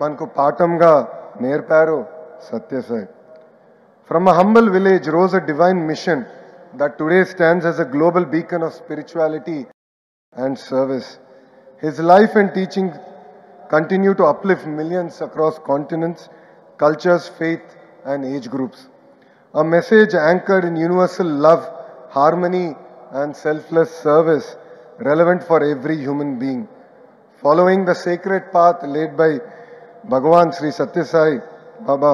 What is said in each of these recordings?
మనకు పాఠంగా నేర్పారు Sathya Sai. From a humble village rose a divine mission that today stands as a global beacon of spirituality and service. His life and teaching continue to uplift millions across continents, cultures, faith, and age groups. A message anchored in universal love, harmony, and selfless service, relevant for every human being. Following the sacred path laid by Bhagavan Sri Satya Sai Baba,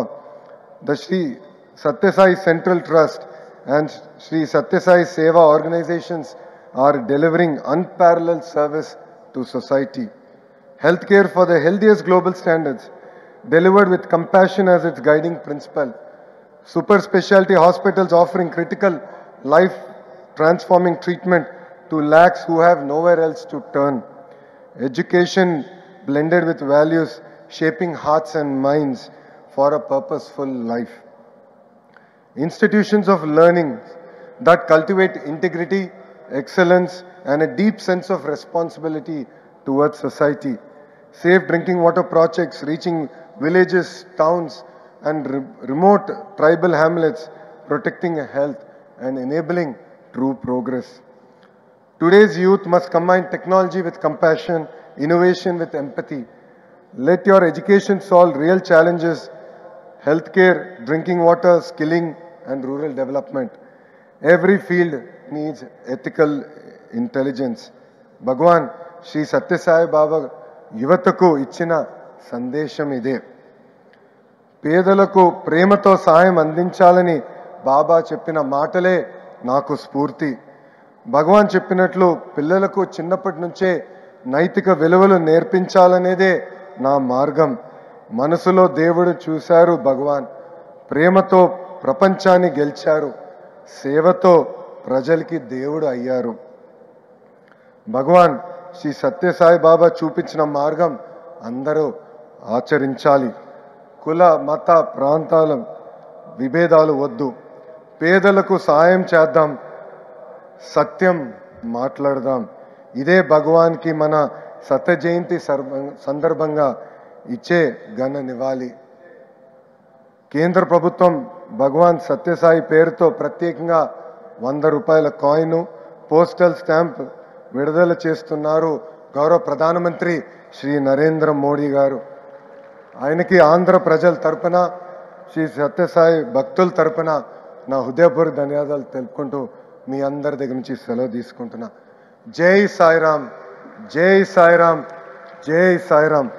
the Sri Satya Sai Central Trust and Sri Satya Sai Seva organizations are delivering unparalleled service to society. Healthcare for the healthiest global standards, delivered with compassion as its guiding principle. Super specialty hospitals offering critical life transforming treatment to lakhs who have nowhere else to turn. Education blended with values, shaping hearts and minds for a purposeful life. Institutions of learning that cultivate integrity, excellence, and a deep sense of responsibility towards society. Safe drinking water projects reaching villages, towns, and remote tribal hamlets, protecting health and enabling true progress. Today's youth must combine technology with compassion, innovation with empathy. Let your education solve real challenges: healthcare, drinking water, skilling, and rural development. Every field needs ethical intelligence. Bhagwan Sri Satya Sai Baba యువతకు ఇచ్చిన సందేశం ఇదే. పేదలకు ప్రేమతో సహాయం అందించాలని బాబా చెప్పిన మాటలే నాకు స్ఫూర్తి. భగవాన్ చెప్పినట్లు పిల్లలకు చిన్నప్పటి నుంచే నైతిక విలువలు నేర్పించాలనేదే నా మార్గం. మనసులో దేవుడు చూశారు భగవాన్, ప్రేమతో ప్రపంచాన్ని గెలిచారు, సేవతో ప్రజలకి దేవుడు అయ్యారు. భగవాన్ శ్రీ సత్యసాయి బాబా చూపించిన మార్గం అందరూ ఆచరించాలి. కుల మత ప్రాంతాల విభేదాలు వద్దు. పేదలకు సహాయం చేద్దాం, సత్యం మాట్లాడదాం. ఇదే భగవాన్కి మన సత్య జయంతి సందర్భంగా ఇచ్చే ఘన నివాళి. కేంద్ర ప్రభుత్వం భగవాన్ సత్యసాయి పేరుతో ప్రత్యేకంగా 100 రూపాయల కాయిన్, పోస్టల్ స్టాంప్ విడుదల చేస్తున్నారు గౌరవ ప్రధానమంత్రి శ్రీ నరేంద్ర మోడీ గారు. ఆయనకి ఆంధ్ర ప్రజల తరపున, శ్రీ సత్యసాయి భక్తుల తరపున నా హృదయపూర్వక ధన్యవాదాలు తెలుపుకుంటూ మీ అందరి దగ్గర నుంచి సెలవు తీసుకుంటున్నా. జై సాయిరామ్, జై సాయిరామ్, జై సాయిరామ్.